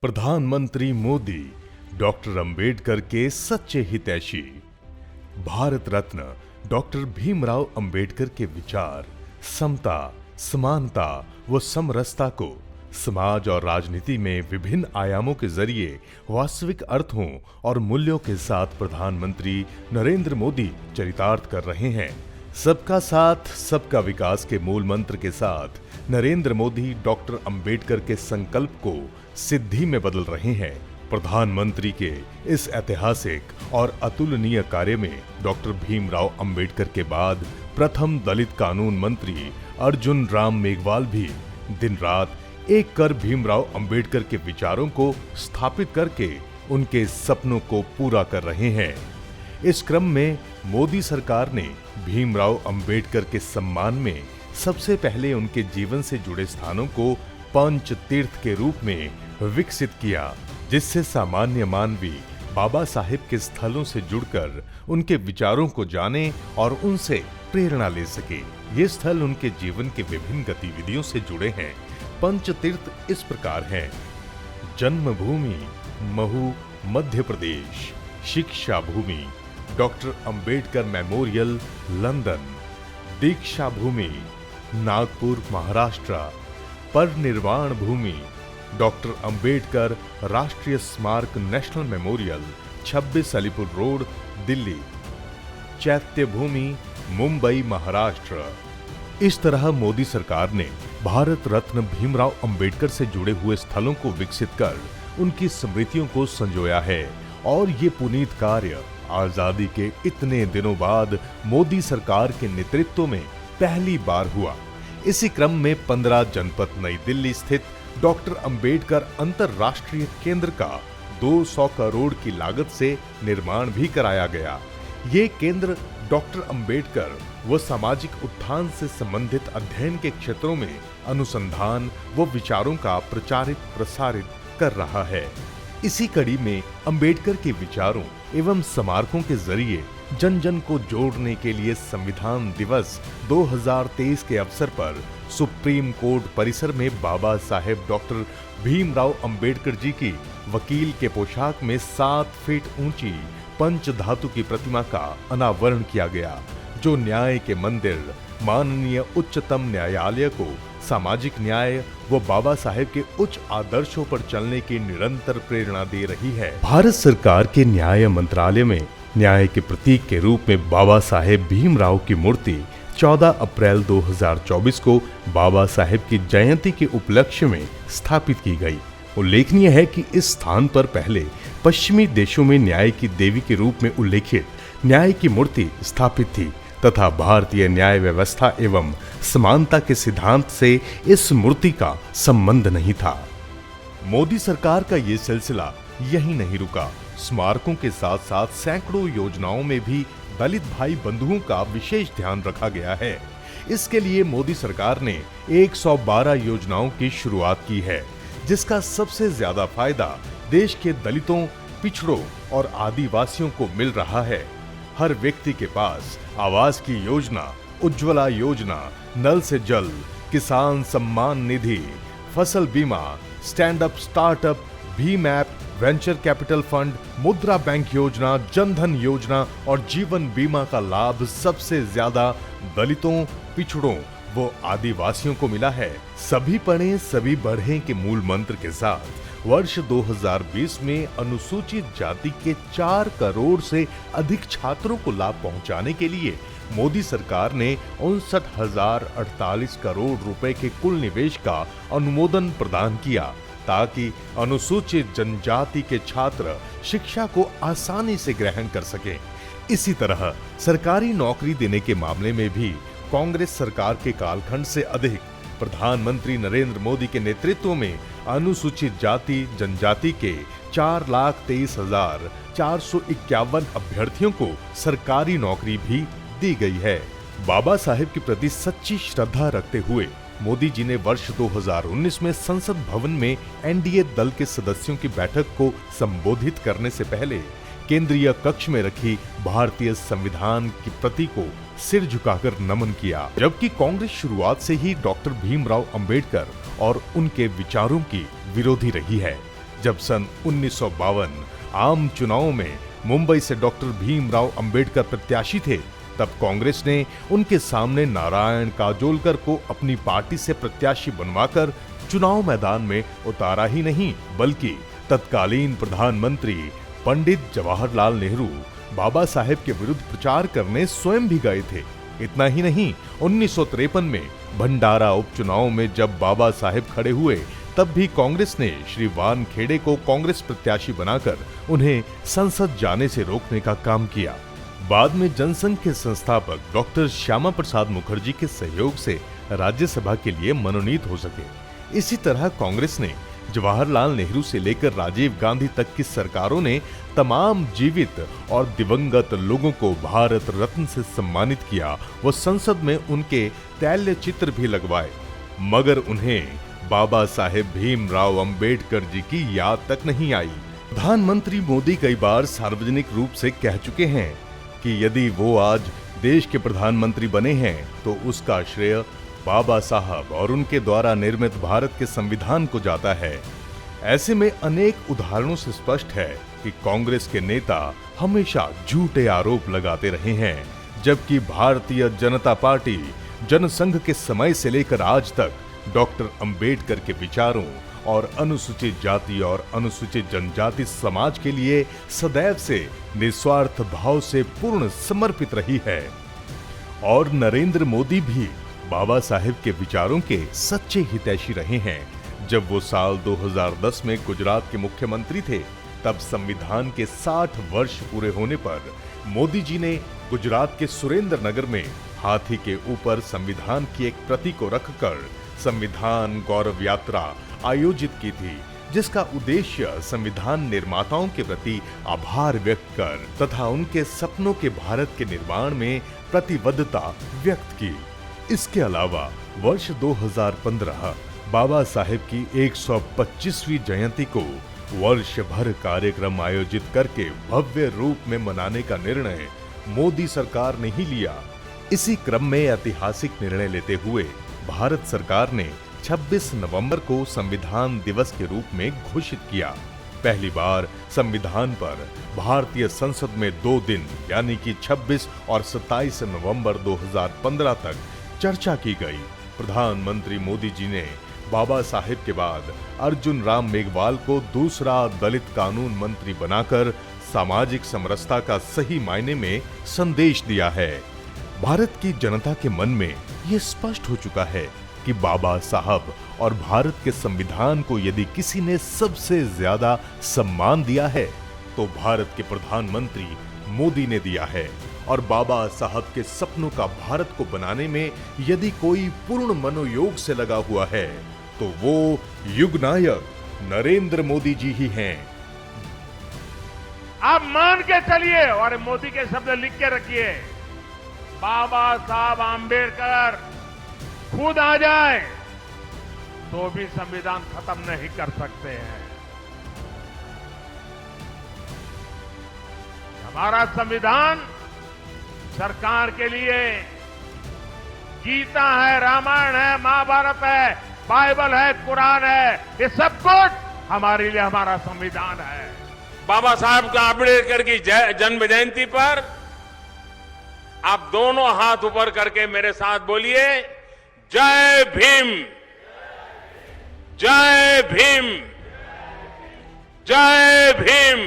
प्रधानमंत्री मोदी डॉक्टर अंबेडकर के सच्चे हितैषी। भारत रत्न डॉक्टर भीमराव अंबेडकर के विचार समता, समानता व समरसता को समाज और राजनीति में विभिन्न आयामों के जरिए वास्तविक अर्थों और मूल्यों के साथ प्रधानमंत्री नरेंद्र मोदी चरितार्थ कर रहे हैं। सबका साथ सबका विकास के मूल मंत्र के साथ नरेंद्र मोदी डॉक्टर अंबेडकर के संकल्प को सिद्धि में बदल रहे हैं। प्रधानमंत्री के इस ऐतिहासिक और अतुलनीय कार्य में डॉक्टर भीमराव अंबेडकर के बाद प्रथम दलित कानून मंत्री अर्जुन राम मेघवाल भी दिन रात एक कर भीमराव अंबेडकर के विचारों को स्थापित करके उनके सपनों को पूरा कर रहे हैं। इस क्रम में मोदी सरकार ने भीमराव अंबेडकर के सम्मान में सबसे पहले उनके जीवन से जुड़े स्थानों को पंच तीर्थ के रूप में विकसित किया, जिससे सामान्य मानवी बाबा साहेब के स्थलों से जुड़कर उनके विचारों को जाने और उनसे प्रेरणा ले सके। ये स्थल उनके जीवन के विभिन्न गतिविधियों से जुड़े हैं। पंच तीर्थ इस प्रकार हैं: जन्मभूमि महू मध्य प्रदेश, शिक्षा भूमि डॉक्टर अंबेडकर मेमोरियल लंदन, दीक्षा भूमि नागपुर महाराष्ट्र, परिनिर्वाण भूमि डॉक्टर अंबेडकर राष्ट्रीय स्मारक national memorial 26 Alipur road Delhi, चैत्य भूमि मुंबई महाराष्ट्र। इस तरह मोदी सरकार ने भारत रत्न भीमराव अंबेडकर से जुड़े हुए स्थलों को विकसित कर उनकी स्मृतियों को संजोया है और ये पुनीत कार्य आजादी के इतने दिनों बाद मोदी सरकार के नेतृत्व में पहली बार हुआ। इसी क्रम में 15 जनपद नई दिल्ली स्थित डॉक्टर अंबेडकर अंतरराष्ट्रीय केंद्र का 200 करोड़ की लागत से निर्माण भी कराया गया। ये केंद्र डॉक्टर अंबेडकर व सामाजिक उत्थान से संबंधित अध्ययन के क्षेत्रों में अनुसंधान व विचारों का प्रचारित प्रसारित कर रहा है। इसी कड़ी में अंबेडकर के विचारों एवं स्मारकों के जरिए जन जन को जोड़ने के लिए संविधान दिवस 2023 के अवसर पर सुप्रीम कोर्ट परिसर में बाबा साहेब डॉक्टर भीमराव अंबेडकर जी की वकील के पोशाक में 7 फीट ऊंची पंच धातु की प्रतिमा का अनावरण किया गया, जो न्याय के मंदिर माननीय उच्चतम न्यायालय को सामाजिक न्याय व बाबा साहेब के उच्च आदर्शों पर चलने की निरंतर प्रेरणा दे रही है। भारत सरकार के न्याय मंत्रालय में न्याय के प्रतीक के रूप में बाबा साहेब भीमराव की मूर्ति 14 अप्रैल 2024 को बाबा साहेब की जयंती के उपलक्ष्य में स्थापित की गई। उल्लेखनीय है कि इस स्थान पर पहले पश्चिमी देशों में न्याय की देवी के रूप में उल्लेखित न्याय की मूर्ति स्थापित थी तथा भारतीय न्याय व्यवस्था एवं समानता के सिद्धांत से इस मूर्ति का संबंध नहीं था। मोदी सरकार का ये सिलसिला यहीं नहीं रुका। स्मारकों के साथ साथ सैकड़ों योजनाओं में भी दलित भाई बंधुओं का विशेष ध्यान रखा गया है। इसके लिए मोदी सरकार ने 112 योजनाओं की शुरुआत की है, जिसका सबसे ज्यादा फायदा देश के दलितों, पिछड़ों और आदिवासियों को मिल रहा है। हर व्यक्ति के पास आवास की योजना, उज्ज्वला योजना, नल से जल, किसान सम्मान निधि, फसल बीमा, stand up startup, Bhim app, venture capital fund, मुद्रा बैंक योजना, जनधन योजना और जीवन बीमा का लाभ सबसे ज्यादा दलितों, पिछड़ों वो आदिवासियों को मिला है। सभी पढ़ें सभी बढ़ें के मूल मंत्र के साथ वर्ष 2020 में अनुसूचित जाति के 4 करोड़ से अधिक छात्रों को लाभ पहुंचाने के लिए मोदी सरकार ने 59,048 करोड़ रुपए के कुल निवेश का अनुमोदन प्रदान किया, ताकि अनुसूचित जनजाति के छात्र शिक्षा को आसानी से ग्रहण कर सकें। इसी तरह सरकारी नौकरी देने के मामले में भी कांग्रेस सरकार के कालखंड से अधिक प्रधानमंत्री नरेंद्र मोदी के नेतृत्व में अनुसूचित जाति जनजाति के 4,23,451 अभ्यर्थियों को सरकारी नौकरी भी दी गई है। बाबा साहेब के प्रति सच्ची श्रद्धा रखते हुए मोदी जी ने वर्ष 2019 में संसद भवन में एनडीए दल के सदस्यों की बैठक को संबोधित करने से पहले केंद्रीय कक्ष में रखी भारतीय संविधान की प्रति को सिर झुकाकर नमन किया। जबकि कांग्रेस शुरुआत से ही डॉक्टर भीमराव अंबेडकर और उनके विचारों की विरोधी रही है। जब सन 1952 आम चुनाव में मुंबई से डॉक्टर भीमराव अंबेडकर प्रत्याशी थे, तब कांग्रेस ने उनके सामने नारायण काजोलकर को अपनी पार्टी से प्रत्याशी बनवाकर चुनाव मैदान में उतारा ही नहीं, बल्कि तत्कालीन प्रधानमंत्री पंडित जवाहरलाल नेहरू बाबा साहेब के विरुद्ध प्रचार करने स्वयं भी गए थे। इतना ही नहीं, 1953 में भंडारा उपचुनाव में जब बाबा साहेब खड़े हुए, तब भी कांग्रेस ने श्री वानखेड़े को कांग्रेस प्रत्याशी बनाकर उन्हें संसद जाने से रोकने का काम किया। बाद में जनसंघ के संस्थापक डॉक्टर श्यामा प्रसाद मुखर्जी के सहयोग से राज्यसभा के लिए मनोनीत हो सके। इसी तरह कांग्रेस ने जवाहरलाल नेहरू से लेकर राजीव गांधी तक की सरकारों ने तमाम जीवित और दिवंगत लोगों को भारत रत्न से सम्मानित किया। वो संसद में उनके तैल्य चित्र भी लगवाए, मगर उन्हें बाबा साहेब भीमराव अंबेडकर जी की याद तक नहीं आई। प्रधानमंत्री मोदी कई बार सार्वजनिक रूप से कह चुके हैं कि यदि वो आज देश के प्रधानमंत्री बने हैं तो उसका श्रेय बाबा साहब और उनके द्वारा निर्मित भारत के संविधान को जाता है। ऐसे में अनेक उदाहरणों से स्पष्ट है कि कांग्रेस के नेता हमेशा झूठे आरोप लगाते रहे हैं, जबकि भारतीय जनता पार्टी जनसंघ के समय से लेकर आज तक डॉक्टर अंबेडकर के विचारों और अनुसूचित जाति और अनुसूचित जनजाति समाज के लिए सदैव से निस्वार्थ भाव से पूर्ण समर्पित रही है। और नरेंद्र मोदी भी बाबा साहेब के विचारों के सच्चे हितैषी रहे हैं। जब वो साल 2010 में गुजरात के मुख्यमंत्री थे, तब संविधान के 60 वर्ष पूरे होने पर मोदी जी ने गुजरात के सुरेंद्र नगर में हाथी के ऊपर संविधान की एक प्रति को रखकर संविधान गौरव यात्रा आयोजित की थी, जिसका उद्देश्य संविधान निर्माताओं के प्रति आभार व्यक्त कर तथा उनके सपनों के भारत के निर्माण में प्रतिबद्धता व्यक्त की। इसके अलावा वर्ष 2015 बाबा साहेब की 125वीं जयंती को वर्ष भर कार्यक्रम आयोजित करके भव्य रूप में मनाने का निर्णय मोदी सरकार ने ही लिया। इसी क्रम में ऐतिहासिक निर्णय लेते हुए भारत सरकार ने 26 नवंबर को संविधान दिवस के रूप में घोषित किया। पहली बार संविधान पर भारतीय संसद में 2 दिन यानी कि 26 और 27 नवंबर 2015 तक चर्चा की गई। प्रधानमंत्री मोदी जी ने बाबा साहेब के बाद अर्जुन राम मेघवाल को दूसरा दलित कानून मंत्री बनाकर सामाजिक समरसता का सही मायने में संदेश दिया है। भारत की जनता के मन में यह स्पष्ट हो चुका है कि बाबा साहब और भारत के संविधान को यदि किसी ने सबसे ज्यादा सम्मान दिया है तो भारत के प्रधानमंत्री मोदी ने दिया है। और बाबा साहब के सपनों का भारत को बनाने में यदि कोई पूर्ण मनोयोग से लगा हुआ है तो वो युग नायक नरेंद्र मोदी जी ही हैं। आप मान के चलिए और मोदी के शब्द लिख के रखिए, बाबा साहब आंबेडकर खुद आ जाए तो भी संविधान खत्म नहीं कर सकते हैं। हमारा संविधान सरकार के लिए गीता है, रामायण है, महाभारत है, बाइबल है, कुरान है, ये सब कुछ हमारे लिए हमारा संविधान है। बाबा साहब का आंबेडकर की जन्म जयंती पर आप दोनों हाथ ऊपर करके मेरे साथ बोलिए, जय भीम, जय भीम, जय भीम।